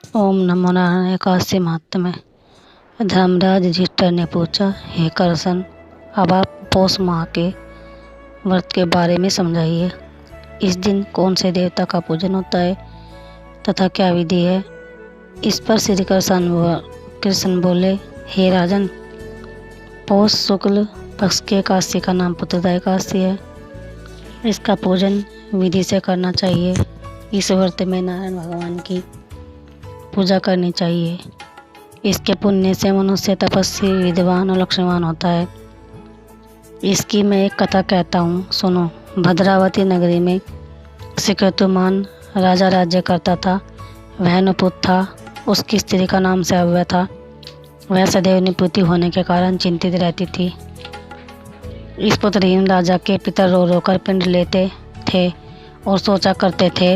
ओम नमो नारायण। एकादशी महात्म्य। धर्मराज युधिष्ठिर ने पूछा, हे कर्षण, अब आप पौष माह के व्रत के बारे में समझाइए। इस दिन कौन से देवता का पूजन होता है तथा क्या विधि है। इस पर श्री कृष्ण बोले, हे राजन, पौष शुक्ल पक्ष के एकादशी का नाम पुत्रदा एकादशी है। इसका पूजन विधि से करना चाहिए। इस व्रत में नारायण भगवान की पूजा करनी चाहिए। इसके पुण्य से मनुष्य तपस्वी, विद्वान और लक्ष्मीवान होता है। इसकी मैं एक कथा कहता हूँ, सुनो। भद्रावती नगरी में श्रीकृतुमान राजा राज्य करता था। वह नुपुत था। उसकी स्त्री का नाम सव्य था। वह सदैव निपुति होने के कारण चिंतित रहती थी। इस पुत्रहीन राजा के पितर रो रो कर पिंड लेते थे और सोचा करते थे,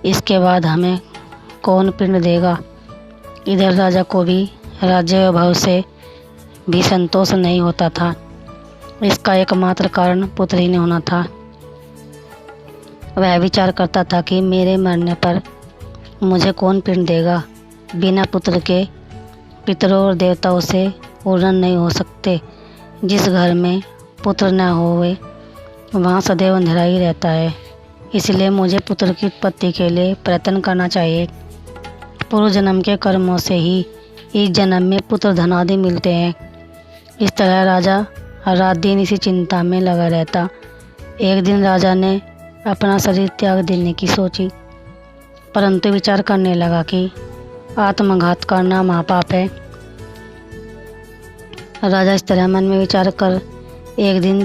इसके बाद हमें कौन पिंड देगा। इधर राजा को भी राज्य भाव से भी संतोष नहीं होता था। इसका एकमात्र कारण पुत्रहीन होना था। वह विचार करता था कि मेरे मरने पर मुझे कौन पिंड देगा। बिना पुत्र के पितरों और देवताओं से पूर्ण नहीं हो सकते। जिस घर में पुत्र न होवे वहाँ सदैव अंधेरा ही रहता है। इसलिए मुझे पुत्र की उत्पत्ति के लिए प्रयत्न करना चाहिए। पूर्व जन्म के कर्मों से ही इस जन्म में पुत्र धनादि मिलते हैं। इस तरह राजा रात दिन इसी चिंता में लगा रहता। एक दिन राजा ने अपना शरीर त्याग देने की सोची, परंतु विचार करने लगा कि आत्मघात करना महापाप है। राजा इस तरह मन में विचार कर एक दिन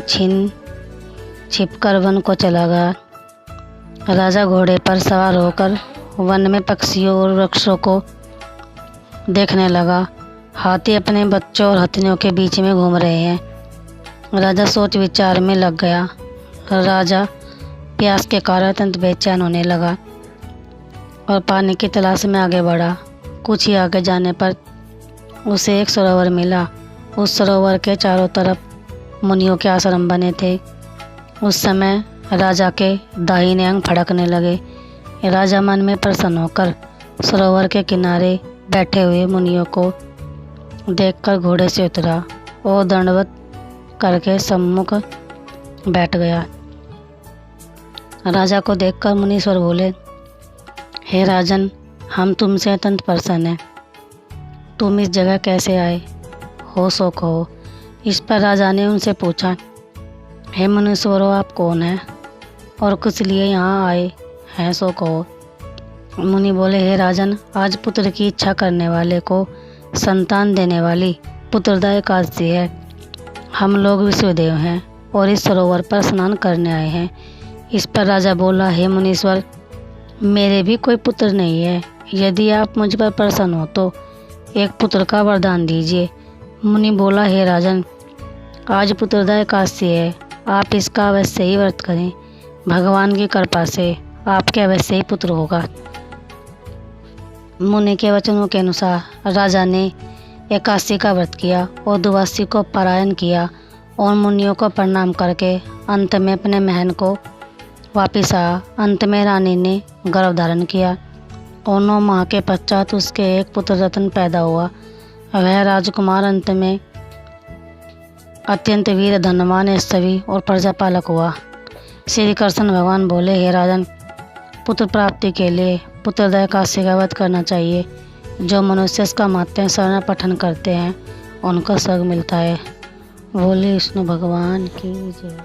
छिपकर वन को चला गया। राजा घोड़े पर सवार होकर वन में पक्षियों और वृक्षों को देखने लगा। हाथी अपने बच्चों और हथनियों के बीच में घूम रहे हैं। राजा सोच विचार में लग गया। राजा प्यास के कारण अत्यंत बेचैन होने लगा और पानी की तलाश में आगे बढ़ा। कुछ ही आगे जाने पर उसे एक सरोवर मिला। उस सरोवर के चारों तरफ मुनियों के आश्रम बने थे। उस समय राजा के दाहिने अंग फड़कने लगे। राजा मन में प्रसन्न होकर सरोवर के किनारे बैठे हुए मुनियों को देखकर घोड़े से उतरा और दंडवत करके सम्मुख बैठ गया। राजा को देखकर मुनीश्वर बोले, हे राजन, हम तुमसे अत्यंत प्रसन्न हैं। तुम इस जगह कैसे आए हो, सो कहो। इस पर राजा ने उनसे पूछा, हे मुनीश्वरों, आप कौन हैं और किस लिए यहाँ आए हैं, सो कहो। मुनि बोले, हे राजन, आज पुत्र की इच्छा करने वाले को संतान देने वाली पुत्रदा एकादशी है। हम लोग विश्वदेव हैं और इस सरोवर पर स्नान करने आए हैं। इस पर राजा बोला, हे मुनीश्वर, मेरे भी कोई पुत्र नहीं है। यदि आप मुझ पर प्रसन्न हो तो एक पुत्र का वरदान दीजिए। मुनि बोला, हे राजन, आज पुत्रदा एकादशी है। आप इसका अवश्य ही व्रत करें। भगवान की कृपा से आपके अवश्य ही पुत्र होगा। मुनि के वचनों के अनुसार राजा ने एकादशी का व्रत किया और द्वादशी को पारायण किया और मुनियों को प्रणाम करके अंत में अपने महल को वापिस आया। अंत में रानी ने गर्भ धारण किया और 9 माह के पश्चात उसके एक पुत्र रत्न पैदा हुआ। वह राजकुमार अंत में अत्यंत वीर, धनवान, यशस्वी और प्रजापालक हुआ। श्री कृष्ण भगवान बोले, हे राजन, पुत्र प्राप्ति के लिए पुत्रदा एकादशी का व्रत करना चाहिए। जो मनुष्य इसका मात्य शरण पठन करते हैं उनको स्वर्ग मिलता है। बोले विष्णु भगवान की जय।